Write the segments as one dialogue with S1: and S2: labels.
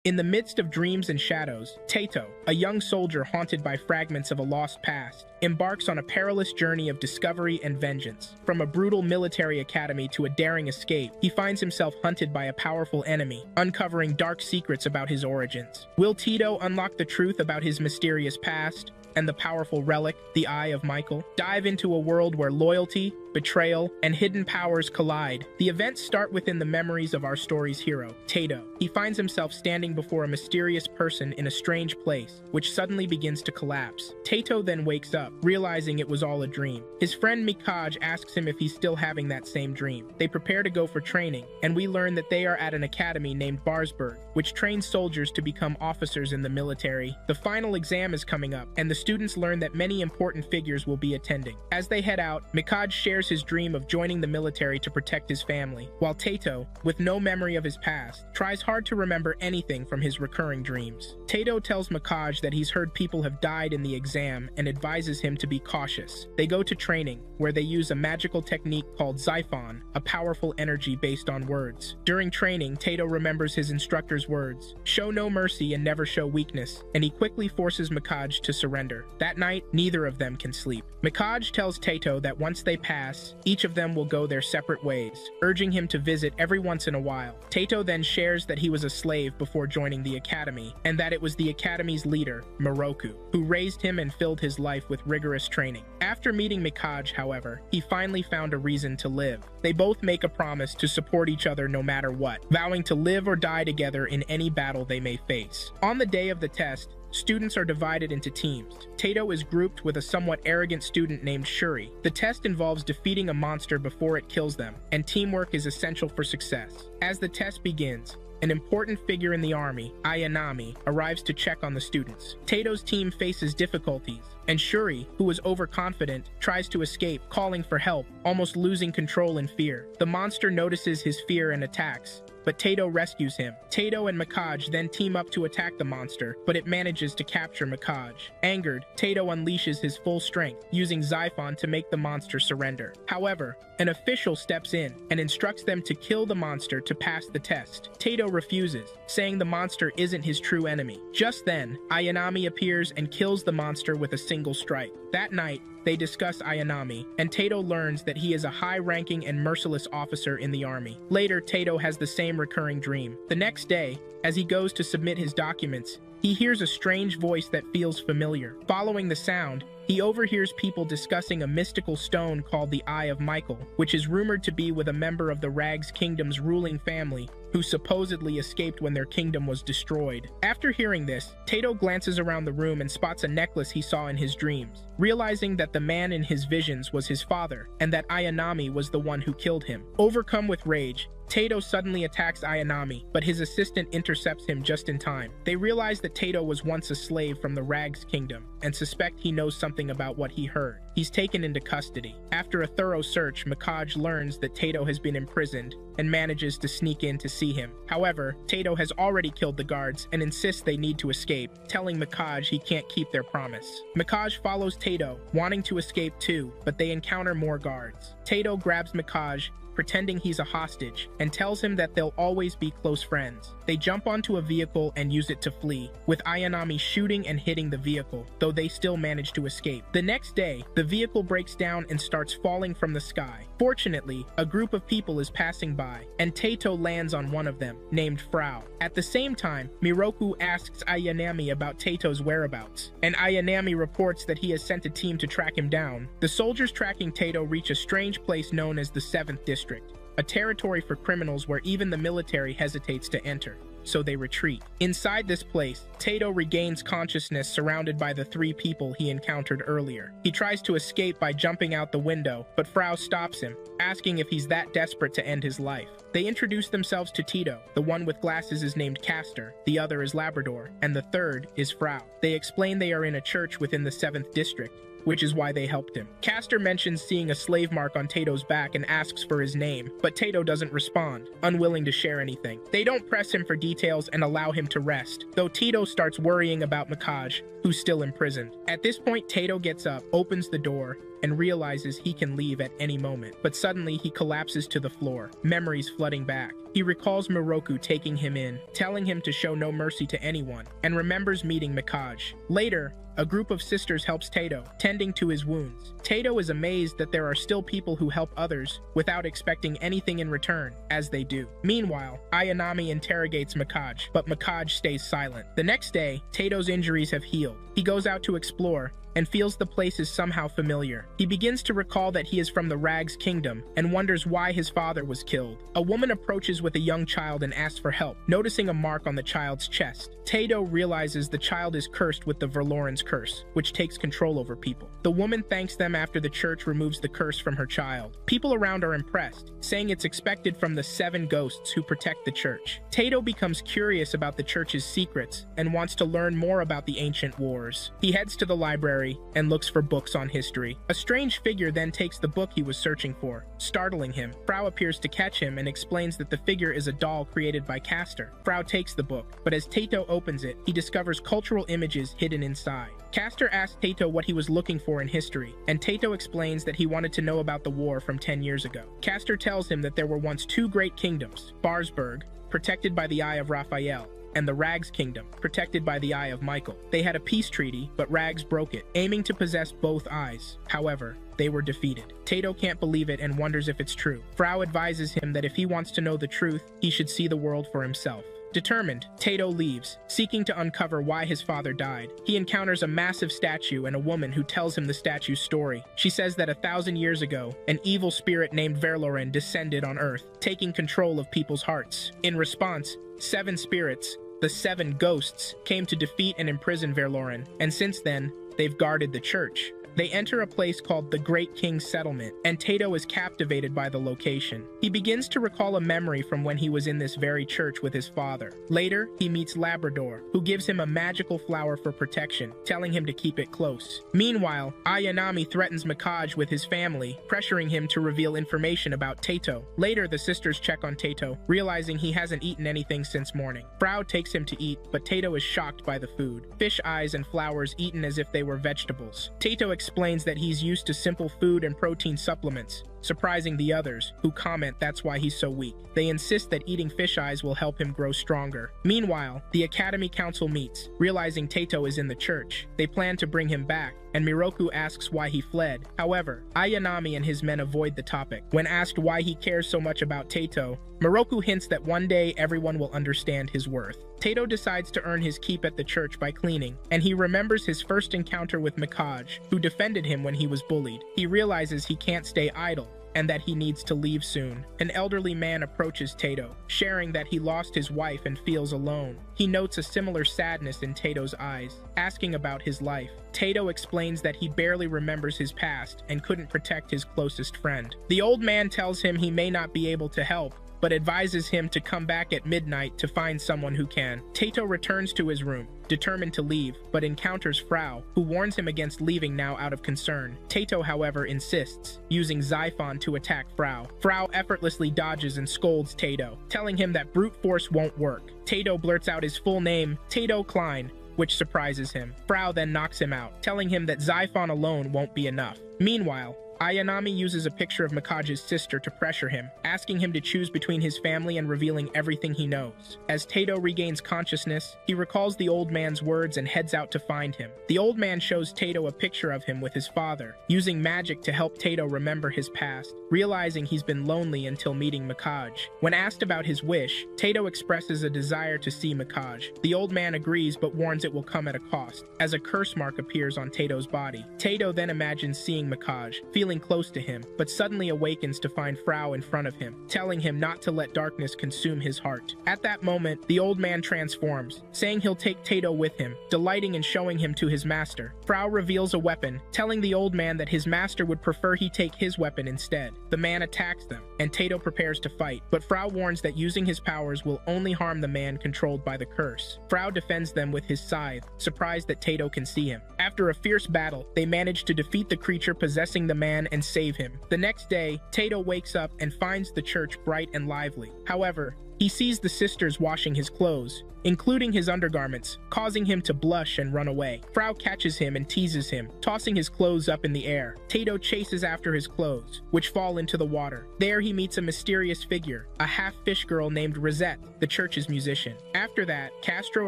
S1: In the midst of dreams and shadows, Tato, a young soldier haunted by fragments of a lost past, embarks on a perilous journey of discovery and vengeance. From a brutal military academy to a daring escape, he finds himself hunted by a powerful enemy, uncovering dark secrets about his origins. Will Tito unlock the truth about his mysterious past and the powerful relic, the Eye of Michael? Dive into a world where loyalty, betrayal, and hidden powers collide. The events start within the memories of our story's hero, Tato. He finds himself standing before a mysterious person in a strange place, which suddenly begins to collapse. Tato then wakes up, realizing it was all a dream. His friend Mikaj asks him if he's still having that same dream. They prepare to go for training, and we learn that they are at an academy named Barsberg, which trains soldiers to become officers in the military. The final exam is coming up, and the students learn that many important figures will be attending. As they head out, Mikaj shares his dream of joining the military to protect his family, while Tato, with no memory of his past, tries hard to remember anything from his recurring dreams. Tato tells Mikaj that he's heard people have died in the exam and advises him to be cautious. They go to training, where they use a magical technique called Xiphon, a powerful energy based on words. During training, Tato remembers his instructor's words, "Show no mercy and never show weakness," and he quickly forces Mikaj to surrender. That night, neither of them can sleep. Mikaj tells Tato that once they pass, each of them will go their separate ways, urging him to visit every once in a while. Tato then shares that he was a slave before joining the academy, and that it was the academy's leader, Miroku, who raised him and filled his life with rigorous training. After meeting Mikaj, however, he finally found a reason to live. They both make a promise to support each other no matter what, vowing to live or die together in any battle they may face. On the day of the test, students are divided into teams. Tato is grouped with a somewhat arrogant student named Shuri. The test involves defeating a monster before it kills them, and teamwork is essential for success. As the test begins, an important figure in the army, Ayanami, arrives to check on the students. Tato's team faces difficulties, and Shuri, who is overconfident, tries to escape, calling for help, almost losing control in fear. The monster notices his fear and attacks, but Tato rescues him. Tato and Mikaj then team up to attack the monster, but it manages to capture Mikaj. Angered, Tato unleashes his full strength, using Xiphon to make the monster surrender. However, an official steps in and instructs them to kill the monster to pass the test. Tato refuses, saying the monster isn't his true enemy. Just then, Ayanami appears and kills the monster with a single strike. That night, they discuss Ayanami, and Tato learns that he is a high-ranking and merciless officer in the army. Later, Tato has the same recurring dream. The next day, as he goes to submit his documents, he hears a strange voice that feels familiar. Following the sound, he overhears people discussing a mystical stone called the Eye of Michael, which is rumored to be with a member of the Rags Kingdom's ruling family who supposedly escaped when their kingdom was destroyed. After hearing this, Tato glances around the room and spots a necklace he saw in his dreams, realizing that the man in his visions was his father, and that Ayanami was the one who killed him. Overcome with rage, Tato suddenly attacks Ayanami, but his assistant intercepts him just in time. They realize that Tato was once a slave from the Rags Kingdom, and suspect he knows something about what he heard. He's taken into custody. After a thorough search, Mikaj learns that Tato has been imprisoned, and manages to sneak in to see him. However, Tato has already killed the guards and insists they need to escape, telling Mikaj he can't keep their promise. Mikaj follows Tato, wanting to escape too, but they encounter more guards. Tato grabs Mikaj, pretending he's a hostage, and tells him that they'll always be close friends. They jump onto a vehicle and use it to flee, with Ayanami shooting and hitting the vehicle, though they still manage to escape. The next day, the vehicle breaks down and starts falling from the sky. Fortunately, a group of people is passing by, and Tato lands on one of them, named Frau. At the same time, Miroku asks Ayanami about Tato's whereabouts, and Ayanami reports that he has sent a team to track him down. The soldiers tracking Tato reach a strange place known as the 7th District, a territory for criminals where even the military hesitates to enter, so they retreat. Inside this place, Tato regains consciousness surrounded by the 3 people he encountered earlier. He tries to escape by jumping out the window, but Frau stops him, asking if he's that desperate to end his life. They introduce themselves to Tito. The one with glasses is named Castor, the other is Labrador, and the third is Frau. They explain they are in a church within the 7th District, which is why they helped him. Castor mentions seeing a slave mark on Tato's back and asks for his name, but Tato doesn't respond, unwilling to share anything. They don't press him for details and allow him to rest, though Tito starts worrying about Mikaj, who's still imprisoned. At this point, Tato gets up, opens the door, and realizes he can leave at any moment. But suddenly he collapses to the floor, memories flooding back. He recalls Miroku taking him in, telling him to show no mercy to anyone, and remembers meeting Mikage. Later, a group of sisters helps Tato, tending to his wounds. Tato is amazed that there are still people who help others without expecting anything in return, as they do. Meanwhile, Ayanami interrogates Mikage, but Mikage stays silent. The next day, Tato's injuries have healed. He goes out to explore, and feels the place is somehow familiar. He begins to recall that he is from the Rags Kingdom and wonders why his father was killed. A woman approaches with a young child and asks for help, noticing a mark on the child's chest. Tato realizes the child is cursed with the Verloren's curse, which takes control over people. The woman thanks them after the church removes the curse from her child. People around are impressed, saying it's expected from the 7 ghosts who protect the church. Tato becomes curious about the church's secrets and wants to learn more about the ancient wars. He heads to the library and looks for books on history. A strange figure then takes the book he was searching for, startling him. Frau appears to catch him and explains that the figure is a doll created by Castor. Frau takes the book, but as Tato opens it, he discovers cultural images hidden inside. Castor asks Tato what he was looking for in history, and Tato explains that he wanted to know about the war from 10 years ago. Castor tells him that there were once 2 great kingdoms, Barsberg, protected by the Eye of Raphael, and the Rags Kingdom, protected by the Eye of Michael. They had a peace treaty, but Rags broke it, aiming to possess both eyes. However, they were defeated. Tato can't believe it and wonders if it's true. Frau advises him that if he wants to know the truth, he should see the world for himself. Determined, Tato leaves, seeking to uncover why his father died. He encounters a massive statue and a woman who tells him the statue's story. She says that 1,000 years ago, an evil spirit named Verloren descended on Earth, taking control of people's hearts. In response, 7 spirits, the 7 ghosts, came to defeat and imprison Verloren, and since then, they've guarded the church. They enter a place called the Great King's Settlement, and Tato is captivated by the location. He begins to recall a memory from when he was in this very church with his father. Later, he meets Labrador, who gives him a magical flower for protection, telling him to keep it close. Meanwhile, Ayanami threatens Mikage with his family, pressuring him to reveal information about Tato. Later, the sisters check on Tato, realizing he hasn't eaten anything since morning. Frau takes him to eat, but Tato is shocked by the food. Fish eyes and flowers eaten as if they were vegetables. Tato explains that he's used to simple food and protein supplements, surprising the others, who comment that's why he's so weak. They insist that eating fish eyes will help him grow stronger. Meanwhile, the Academy Council meets, realizing Tato is in the church. They plan to bring him back, and Miroku asks why he fled. However, Ayanami and his men avoid the topic. When asked why he cares so much about Tato, Miroku hints that one day everyone will understand his worth. Tato decides to earn his keep at the church by cleaning, and he remembers his first encounter with Mikage, who defended him when he was bullied. He realizes he can't stay idle, and that he needs to leave soon. An elderly man approaches Tato, sharing that he lost his wife and feels alone. He notes a similar sadness in Tato's eyes, asking about his life. Tato explains that he barely remembers his past and couldn't protect his closest friend. The old man tells him he may not be able to help, but advises him to come back at midnight to find someone who can. Tato returns to his room, determined to leave, but encounters Frau, who warns him against leaving now out of concern. Tato, however, insists, using Xiphon to attack Frau. Frau effortlessly dodges and scolds Tato, telling him that brute force won't work. Tato blurts out his full name, Tato Klein, which surprises him. Frau then knocks him out, telling him that Xiphon alone won't be enough. Meanwhile, Ayanami uses a picture of Mikage's sister to pressure him, asking him to choose between his family and revealing everything he knows. As Tato regains consciousness, he recalls the old man's words and heads out to find him. The old man shows Tato a picture of him with his father, using magic to help Tato remember his past, realizing he's been lonely until meeting Mikage. When asked about his wish, Tato expresses a desire to see Mikage. The old man agrees but warns it will come at a cost, as a curse mark appears on Tato's body. Tato then imagines seeing Mikage, feeling close to him, but suddenly awakens to find Frau in front of him, telling him not to let darkness consume his heart. At that moment, the old man transforms, saying he'll take Tato with him, delighting in showing him to his master. Frau reveals a weapon, telling the old man that his master would prefer he take his weapon instead. The man attacks them, and Tato prepares to fight, but Frau warns that using his powers will only harm the man controlled by the curse. Frau defends them with his scythe, surprised that Tato can see him. After a fierce battle, they manage to defeat the creature possessing the man and save him. The next day, Tato wakes up and finds the church bright and lively. However, He sees the sisters washing his clothes, including his undergarments, causing him to blush and run away. Frau catches him and teases him, tossing his clothes up in the air. Tato chases after his clothes, which fall into the water. There he meets a mysterious figure, a half-fish girl named Rosette, the church's musician. After that, Castro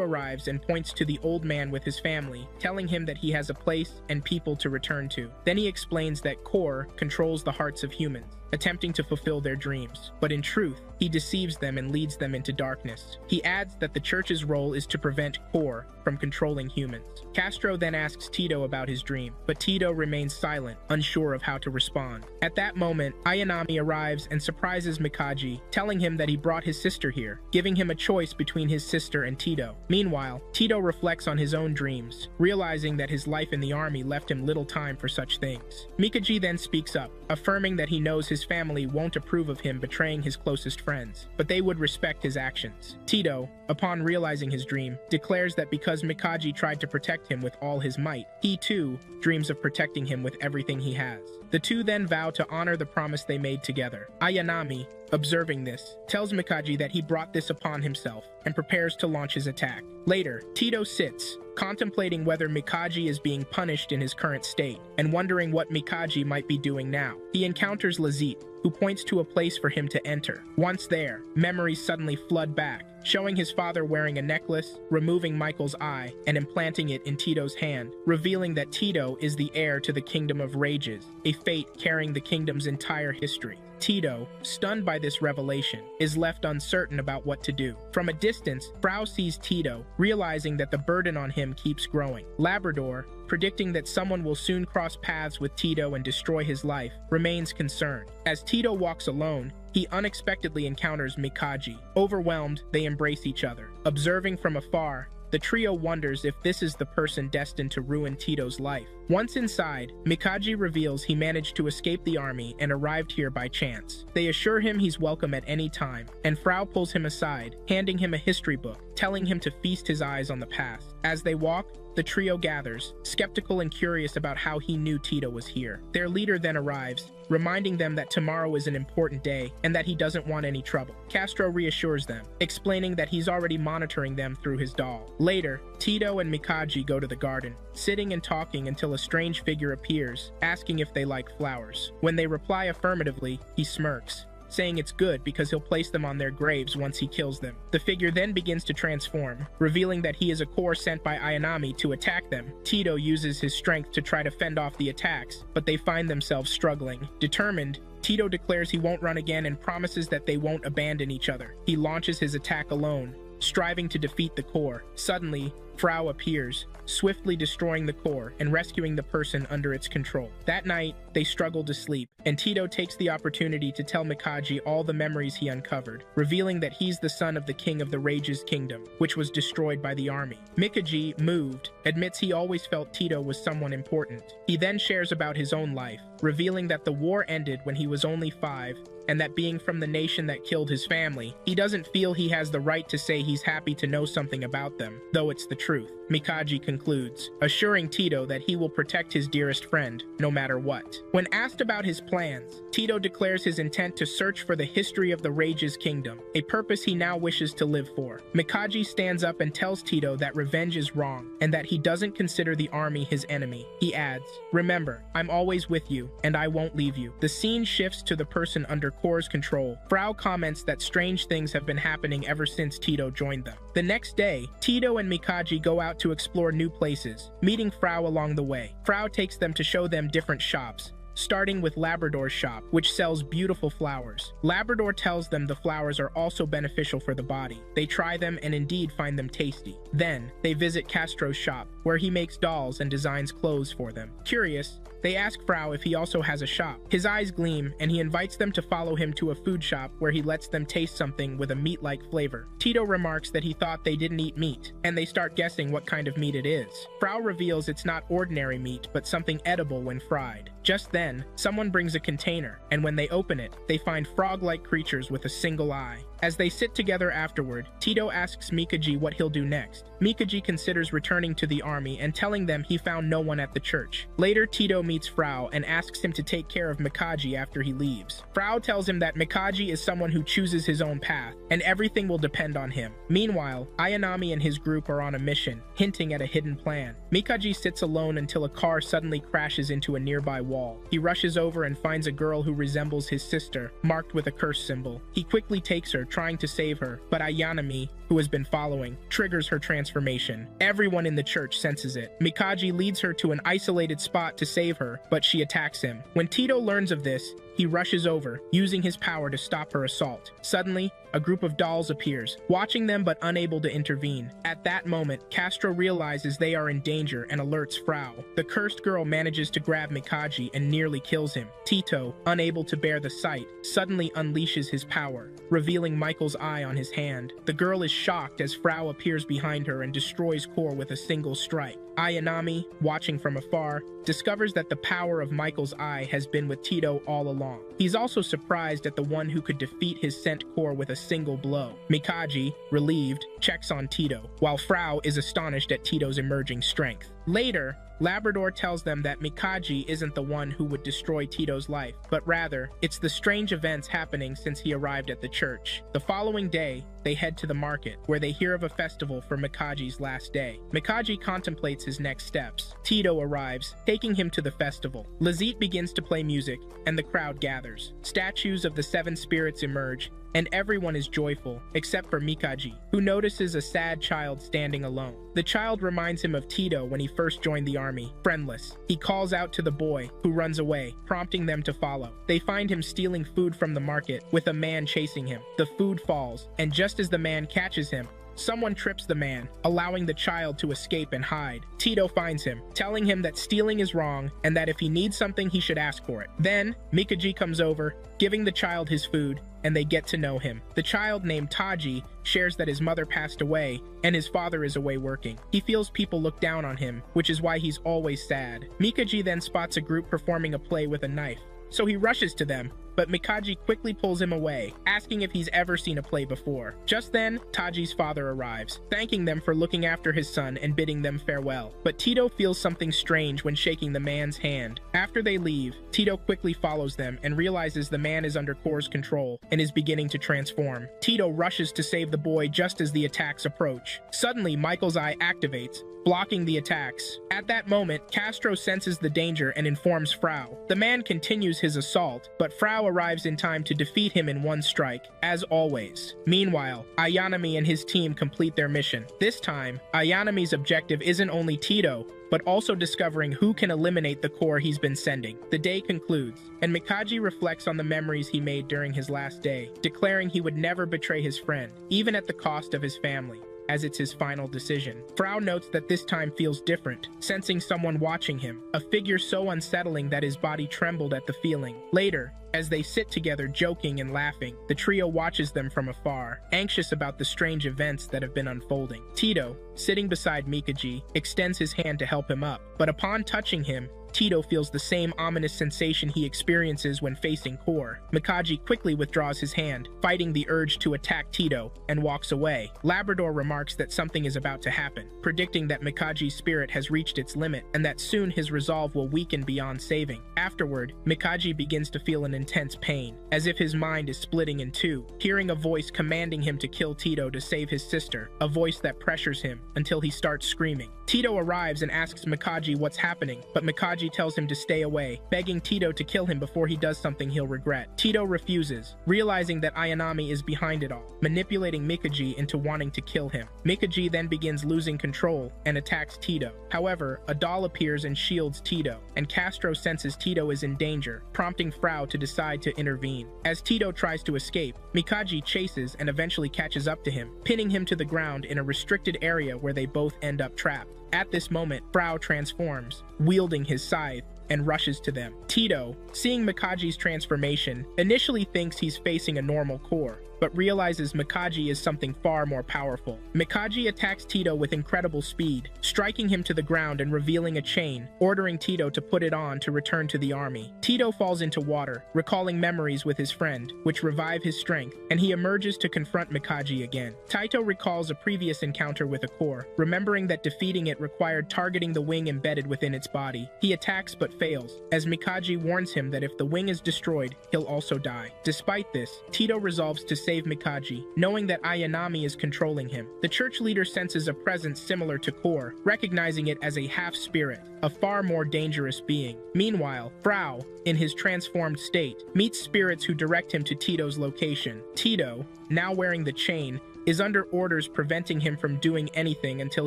S1: arrives and points to the old man with his family, telling him that he has a place and people to return to. Then he explains that Kor controls the hearts of humans, attempting to fulfill their dreams. But in truth, he deceives them and leads them into darkness. He adds that the church's role is to prevent Kor from controlling humans. Castro then asks Tito about his dream, but Tito remains silent, unsure of how to respond. At that moment, Ayanami arrives and surprises Mikage, telling him that he brought his sister here, giving him a choice between his sister and Tito. Meanwhile, Tito reflects on his own dreams, realizing that his life in the army left him little time for such things. Mikage then speaks up, affirming that he knows his family won't approve of him betraying his closest friends, but they would respect his actions. Tito, upon realizing his dream, declares that because Mikage tried to protect him with all his might, he too dreams of protecting him with everything he has. The two then vow to honor the promise they made together. Ayanami, observing this, tells Mikage that he brought this upon himself and prepares to launch his attack. Later, Tito sits, contemplating whether Mikage is being punished in his current state, and wondering what Mikage might be doing now. He encounters Lazit, who points to a place for him to enter. Once there, memories suddenly flood back, showing his father wearing a necklace, removing Michael's eye, and implanting it in Tito's hand, revealing that Tito is the heir to the Kingdom of Rages, a fate carrying the kingdom's entire history. Tito, stunned by this revelation, is left uncertain about what to do. From a distance, Frau sees Tito, realizing that the burden on him keeps growing. Labrador, predicting that someone will soon cross paths with Tito and destroy his life, remains concerned. As Tito walks alone, he unexpectedly encounters Mikage. Overwhelmed, they embrace each other. Observing from afar, the trio wonders if this is the person destined to ruin Tito's life. Once inside, Mikage reveals he managed to escape the army and arrived here by chance. They assure him he's welcome at any time, and Frau pulls him aside, handing him a history book, telling him to feast his eyes on the past. As they walk, the trio gathers, skeptical and curious about how he knew Tito was here. Their leader then arrives, reminding them that tomorrow is an important day and that he doesn't want any trouble. Castro reassures them, explaining that he's already monitoring them through his doll. Later, Tito and Mikage go to the garden, sitting and talking until a strange figure appears, asking if they like flowers. When they reply affirmatively, he smirks, saying it's good because he'll place them on their graves once he kills them. The figure then begins to transform, revealing that he is a core sent by Ayanami to attack them. Tito uses his strength to try to fend off the attacks, but they find themselves struggling. Determined, Tito declares he won't run again and promises that they won't abandon each other. He launches his attack alone, striving to defeat the core. Suddenly, Frau appears, swiftly destroying the core and rescuing the person under its control. That night, they struggle to sleep, and Tito takes the opportunity to tell Mikage all the memories he uncovered, revealing that he's the son of the king of the Rages kingdom, which was destroyed by the army. Mikage, moved, admits he always felt Tito was someone important. He then shares about his own life, revealing that the war ended when he was only 5, and that being from the nation that killed his family, he doesn't feel he has the right to say he's happy to know something about them, though it's the truth. Mikage concludes, assuring Tito that he will protect his dearest friend, no matter what. When asked about his plans, Tito declares his intent to search for the history of the Rages kingdom, a purpose he now wishes to live for. Mikage stands up and tells Tito that revenge is wrong, and that he doesn't consider the army his enemy. He adds, remember, I'm always with you, and I won't leave you. The scene shifts to the person under Kor's control. Frau comments that strange things have been happening ever since Tito joined them. The next day, Tito and Mikage go out to explore new places, meeting Frau along the way. Frau takes them to show them different shops, starting with Labrador's shop, which sells beautiful flowers. Labrador tells them the flowers are also beneficial for the body. They try them and indeed find them tasty. Then, they visit Castro's shop, where he makes dolls and designs clothes for them. Curious, they ask Frau if he also has a shop. His eyes gleam, and he invites them to follow him to a food shop where he lets them taste something with a meat-like flavor. Tito remarks that he thought they didn't eat meat, and they start guessing what kind of meat it is. Frau reveals it's not ordinary meat, but something edible when fried. Just then, someone brings a container, and when they open it, they find frog-like creatures with a single eye. As they sit together afterward, Tito asks Mikaji what he'll do next. Mikaji considers returning to the army and telling them he found no one at the church. Later, Tito meets Frau and asks him to take care of Mikaji after he leaves. Frau tells him that Mikaji is someone who chooses his own path, and everything will depend on him. Meanwhile, Ayanami and his group are on a mission, hinting at a hidden plan. Mikaji sits alone until a car suddenly crashes into a nearby wall. He rushes over and finds a girl who resembles his sister, marked with a curse symbol. He quickly takes her, trying to save her, but Ayanami, who has been following, triggers her transformation. Everyone in the church senses it. Mikaji leads her to an isolated spot to save her, but she attacks him. When Tito learns of this, he rushes over, using his power to stop her assault. Suddenly, a group of dolls appears, watching them but unable to intervene. At that moment, Castro realizes they are in danger and alerts Frau. The cursed girl manages to grab Mikaji and nearly kills him. Tito, unable to bear the sight, suddenly unleashes his power, revealing Michael's eye on his hand. The girl is shocked as Frau appears behind her and destroys Core with a single strike. Ayanami, watching from afar, discovers that the power of Michael's eye has been with Tito all along. He's also surprised at the one who could defeat his scent Core with a single blow. Mikaji, relieved, checks on Tito, while Frau is astonished at Tito's emerging strength. Later, Labrador tells them that Mikaji isn't the one who would destroy Tito's life, but rather, it's the strange events happening since he arrived at the church. The following day, they head to the market, where they hear of a festival for Mikaji's last day. Mikaji contemplates his next steps. Tito arrives, taking him to the festival. Lazit begins to play music, and the crowd gathers. Statues of the seven spirits emerge, and everyone is joyful, except for Mikaji, who notices a sad child standing alone. The child reminds him of Tito when he first joined the army, friendless. He calls out to the boy, who runs away, prompting them to follow. They find him stealing food from the market, with a man chasing him. The food falls, and just as the man catches him, someone trips the man, allowing the child to escape and hide. Tito finds him, telling him that stealing is wrong and that if he needs something, he should ask for it. Then, Mikaji comes over, giving the child his food, and they get to know him. The child, named Taji, shares that his mother passed away and his father is away working. He feels people look down on him, which is why he's always sad. Mikaji then spots a group performing a play with a knife, so he rushes to them, but Mikaji quickly pulls him away, asking if he's ever seen a play before. Just then, Taji's father arrives, thanking them for looking after his son and bidding them farewell. But Tito feels something strange when shaking the man's hand. After they leave, Tito quickly follows them and realizes the man is under Core's control and is beginning to transform. Tito rushes to save the boy just as the attacks approach. Suddenly, Michael's eye activates, blocking the attacks. At that moment, Castro senses the danger and informs Frau. The man continues his assault, but Frau arrives in time to defeat him in one strike, as always. Meanwhile, Ayanami and his team complete their mission. This time, Ayanami's objective isn't only Tito, but also discovering who can eliminate the Core he's been sending. The day concludes, and Mikaji reflects on the memories he made during his last day, declaring he would never betray his friend, even at the cost of his family, as it's his final decision. Frau notes that this time feels different, sensing someone watching him, a figure so unsettling that his body trembled at the feeling. Later, as they sit together joking and laughing, the trio watches them from afar, anxious about the strange events that have been unfolding. Tito, sitting beside Mikaji, extends his hand to help him up, but upon touching him, Tito feels the same ominous sensation he experiences when facing Core. Mikaji quickly withdraws his hand, fighting the urge to attack Tito, and walks away. Labrador remarks that something is about to happen, predicting that Mikaji's spirit has reached its limit and that soon his resolve will weaken beyond saving. Afterward, Mikaji begins to feel an intense pain, as if his mind is splitting in two, hearing a voice commanding him to kill Tito to save his sister, a voice that pressures him until he starts screaming. Tito arrives and asks Mikaji what's happening, but Mikaji tells him to stay away, begging Tito to kill him before he does something he'll regret. Tito refuses, realizing that Ayanami is behind it all, manipulating Mikaji into wanting to kill him. Mikaji then begins losing control and attacks Tito. However, a doll appears and shields Tito, and Castro senses Tito is in danger, prompting Frau to decide to intervene. As Tito tries to escape, Mikaji chases and eventually catches up to him, pinning him to the ground in a restricted area where they both end up trapped. At this moment, Frau transforms, wielding his scythe, and rushes to them. Tito, seeing Mikaji's transformation, initially thinks he's facing a normal Core, but realizes Mikage is something far more powerful. Mikage attacks Tito with incredible speed, striking him to the ground and revealing a chain, ordering Tito to put it on to return to the army. Tito falls into water, recalling memories with his friend, which revive his strength, and he emerges to confront Mikage again. Taito recalls a previous encounter with a core, remembering that defeating it required targeting the wing embedded within its body. He attacks but fails, as Mikage warns him that if the wing is destroyed, he'll also die. Despite this, Tito resolves to save Mikage, knowing that Ayanami is controlling him. The church leader senses a presence similar to Core, recognizing it as a half-spirit, a far more dangerous being. Meanwhile, Frau, in his transformed state, meets spirits who direct him to Tito's location. Tito, now wearing the chain, is under orders preventing him from doing anything until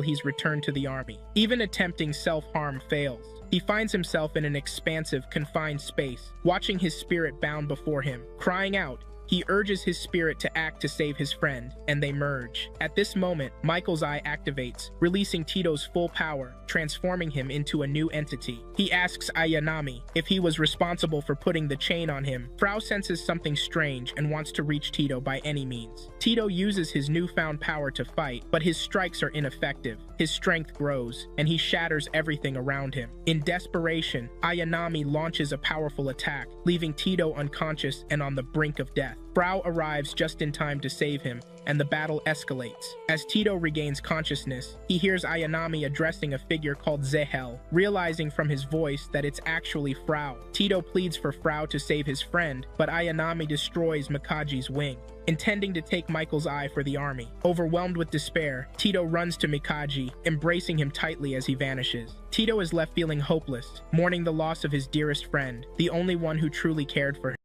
S1: he's returned to the army. Even attempting self-harm fails. He finds himself in an expansive, confined space, watching his spirit bound before him. Crying out, he urges his spirit to act to save his friend, and they merge. At this moment, Michael's eye activates, releasing Tito's full power, transforming him into a new entity. He asks Ayanami if he was responsible for putting the chain on him. Frau senses something strange and wants to reach Tito by any means. Tito uses his newfound power to fight, but his strikes are ineffective. His strength grows, and he shatters everything around him. In desperation, Ayanami launches a powerful attack, leaving Tito unconscious and on the brink of death. Frau arrives just in time to save him, and the battle escalates. As Tito regains consciousness, he hears Ayanami addressing a figure called Zehel, realizing from his voice that it's actually Frau. Tito pleads for Frau to save his friend, but Ayanami destroys Mikage's wing, intending to take Michael's eye for the army. Overwhelmed with despair, Tito runs to Mikage, embracing him tightly as he vanishes. Tito is left feeling hopeless, mourning the loss of his dearest friend, the only one who truly cared for him.